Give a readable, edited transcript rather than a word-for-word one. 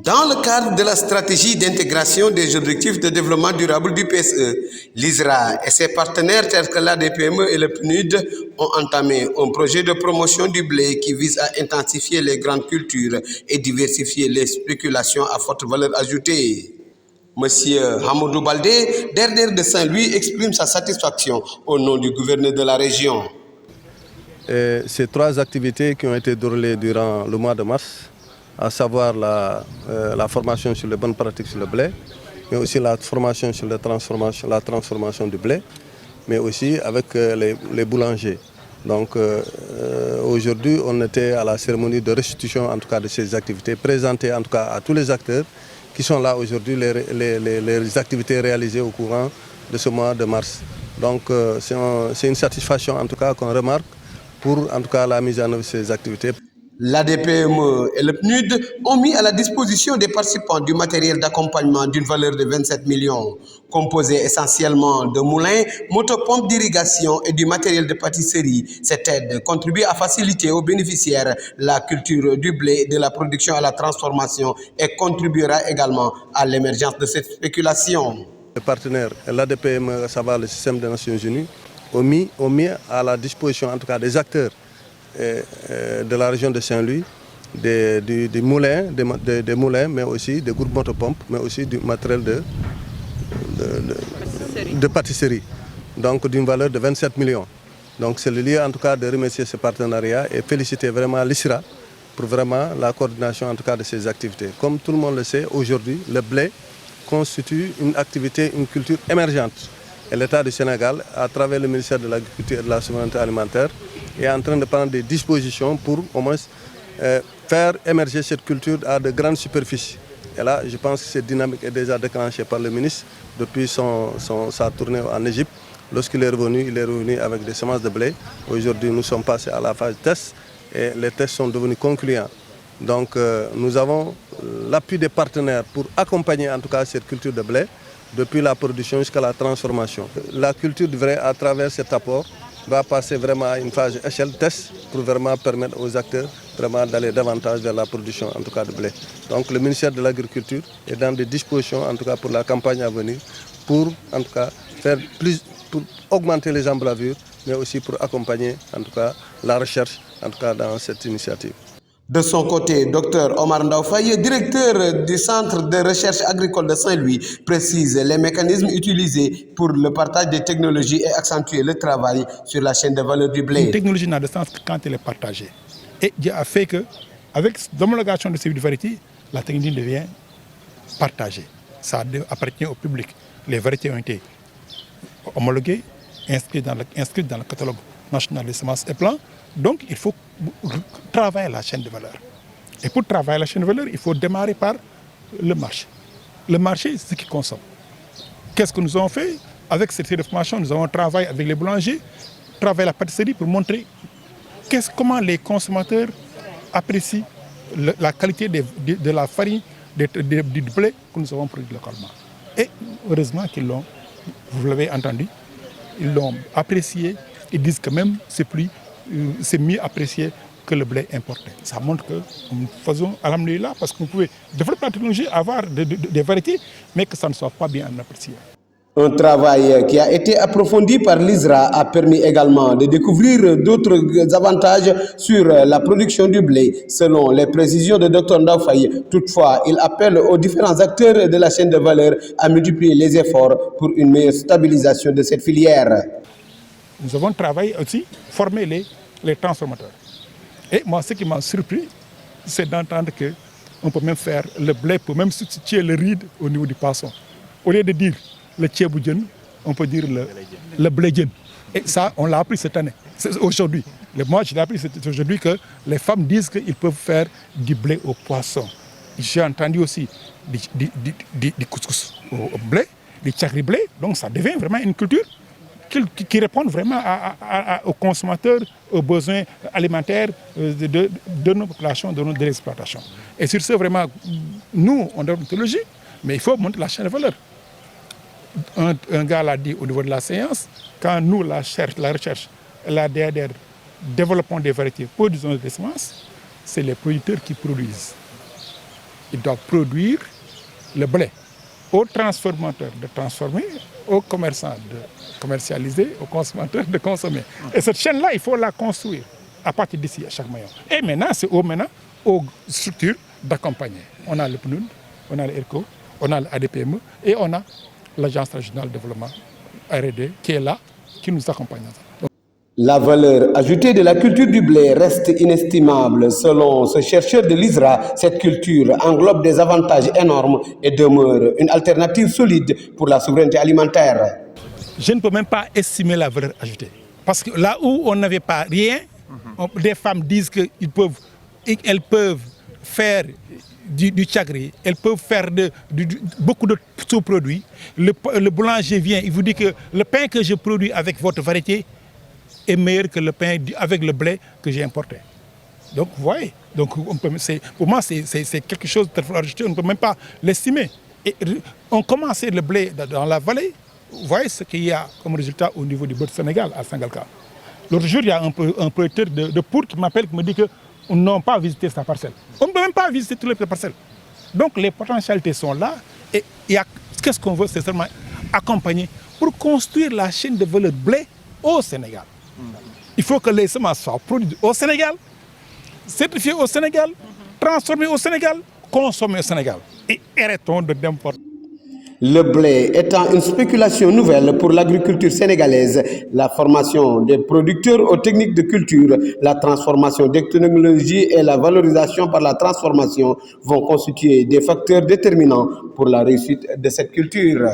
Dans le cadre de la stratégie d'intégration des objectifs de développement durable du PSE, l'ISRA et ses partenaires tels que l'ADPME et le PNUD ont entamé un projet de promotion du blé qui vise à intensifier les grandes cultures et diversifier les spéculations à forte valeur ajoutée. Monsieur Hamoudou Baldé, DRDR de Saint-Louis, exprime sa satisfaction au nom du gouverneur de la région. Ces trois activités qui ont été déroulées durant le mois de mars, à savoir la formation sur les bonnes pratiques sur le blé, mais aussi la formation sur la transformation du blé, mais aussi avec les boulangers. Donc aujourd'hui, on était à la cérémonie de restitution en tout cas de ces activités, présentées en tout cas à tous les acteurs qui sont là aujourd'hui, les activités réalisées au courant de ce mois de mars. Donc c'est une satisfaction en tout cas qu'on remarque pour en tout cas la mise en œuvre de ces activités. L'ADPME et le PNUD ont mis à la disposition des participants du matériel d'accompagnement d'une valeur de 27 millions, composé essentiellement de moulins, motopompes d'irrigation et du matériel de pâtisserie. Cette aide contribue à faciliter aux bénéficiaires la culture du blé, de la production à la transformation et contribuera également à l'émergence de cette spéculation. Les partenaires, l'ADPME, à savoir le système des Nations Unies, ont mis à la disposition en tout cas des acteurs de la région de Saint-Louis, des moulins, mais aussi des groupes motopompes, mais aussi du matériel de pâtisserie, donc d'une valeur de 27 millions. Donc c'est le lieu en tout cas de remercier ce partenariat et féliciter vraiment l'ISRA pour vraiment la coordination en tout cas de ces activités. Comme tout le monde le sait, aujourd'hui, le blé constitue une activité, une culture émergente. Et l'État du Sénégal, à travers le ministère de l'Agriculture et de la Souveraineté alimentaire, est en train de prendre des dispositions pour au moins faire émerger cette culture à de grandes superficies. Et là, je pense que cette dynamique est déjà déclenchée par le ministre depuis sa tournée en Égypte. Lorsqu'il est revenu avec des semences de blé. Aujourd'hui, nous sommes passés à la phase test et les tests sont devenus concluants. Donc, nous avons l'appui des partenaires pour accompagner en tout cas cette culture de blé depuis la production jusqu'à la transformation. La culture devrait, à travers cet apport, va passer vraiment à une phase échelle test pour vraiment permettre aux acteurs vraiment d'aller davantage vers la production en tout cas de blé. Donc le ministère de l'Agriculture est dans des dispositions en tout cas pour la campagne à venir pour en tout cas faire plus, pour augmenter les emblavures, mais aussi pour accompagner en tout cas la recherche en tout cas dans cette initiative. De son côté, Dr Omar Ndaoufaye, directeur du Centre de recherche agricole de Saint-Louis, précise les mécanismes utilisés pour le partage des technologies et accentuer le travail sur la chaîne de valeur du blé. Une technologie n'a de sens que quand elle est partagée. Et Dieu a fait qu'avec l'homologation de ces variétés, la technologie devient partagée. Ça appartient au public. Les variétés ont été homologuées, inscrites dans le catalogue national des semences et plants. Donc, il faut travailler la chaîne de valeur. Et pour travailler la chaîne de valeur, il faut démarrer par le marché. Le marché, c'est ce qui consomme. Qu'est-ce que nous avons fait? Avec cette série de formations, nous avons travaillé avec les boulangers, travaillé la pâtisserie pour montrer comment les consommateurs apprécient la qualité de la farine, du blé que nous avons produit localement. Et heureusement qu'ils l'ont, vous l'avez entendu, ils l'ont apprécié. Ils disent que même c'est mieux apprécié que le blé importé. Ça montre que nous faisons alhamdoulilah parce qu'on pouvait développer la technologie, avoir des variétés, mais que ça ne soit pas bien apprécié. Un travail qui a été approfondi par l'ISRA a permis également de découvrir d'autres avantages sur la production du blé, selon les précisions de Dr Ndaoufaye. Toutefois, il appelle aux différents acteurs de la chaîne de valeur à multiplier les efforts pour une meilleure stabilisation de cette filière. Nous avons travaillé aussi, formé les transformateurs. Et moi, ce qui m'a surpris, c'est d'entendre qu'on peut même faire le blé, pour même substituer le riz au niveau du poisson. Au lieu de dire le tchéboudian, on peut dire le blédien. Et ça, on l'a appris cette année, aujourd'hui. Moi, je l'ai appris aujourd'hui que les femmes disent qu'ils peuvent faire du blé au poisson. J'ai entendu aussi du couscous au blé, du tchakri blé, donc ça devient vraiment une culture qui répondent vraiment aux consommateurs, aux besoins alimentaires de nos populations, de nos exploitations. Et sur ce, vraiment, nous, on a une technologie, mais il faut monter la chaîne de valeur. Un gars l'a dit au niveau de la séance, quand nous, la recherche, la DRDR, développons des variétés, produisons des semences, c'est les producteurs qui produisent. il doit produire le blé, aux transformateurs de transformer, aux commerçants de commercialiser, aux consommateurs de consommer. Et cette chaîne-là, il faut la construire à partir d'ici, à chaque maillon. Et maintenant, c'est aux structures d'accompagner. On a le PNUD, on a l'ERCO, on a l'ADPME et on a l'Agence régionale de développement R&D qui est là, qui nous accompagne. La valeur ajoutée de la culture du blé reste inestimable. Selon ce chercheur de l'ISRA, cette culture englobe des avantages énormes et demeure une alternative solide pour la souveraineté alimentaire. Je ne peux même pas estimer la valeur ajoutée. Parce que là où on n'avait pas rien, des femmes disent qu'elles peuvent faire du tchagri, elles peuvent faire beaucoup de sous-produits. Le boulanger vient, il vous dit que le pain que je produis avec votre variété est meilleur que le pain avec le blé que j'ai importé. Donc, vous voyez, pour moi, c'est quelque chose de très ajouté, on ne peut même pas l'estimer. Et on commençait le blé dans la vallée, vous voyez ce qu'il y a comme résultat au niveau du Sénégal, à Sangalkam. L'autre jour, il y a un producteur de Pour qui m'appelle, qui me dit qu'on n'a pas visité sa parcelle. On ne peut même pas visiter toutes les parcelles. Donc, les potentialités sont là et qu'est-ce qu'on veut, c'est seulement accompagner pour construire la chaîne de valeur blé au Sénégal. Il faut que les semences soient produites au Sénégal, certifiées au Sénégal, transformées au Sénégal, consommées au Sénégal. Et arrêtons de n'importe. Le blé étant une spéculation nouvelle pour l'agriculture sénégalaise, la formation des producteurs aux techniques de culture, la transformation des technologies et la valorisation par la transformation vont constituer des facteurs déterminants pour la réussite de cette culture.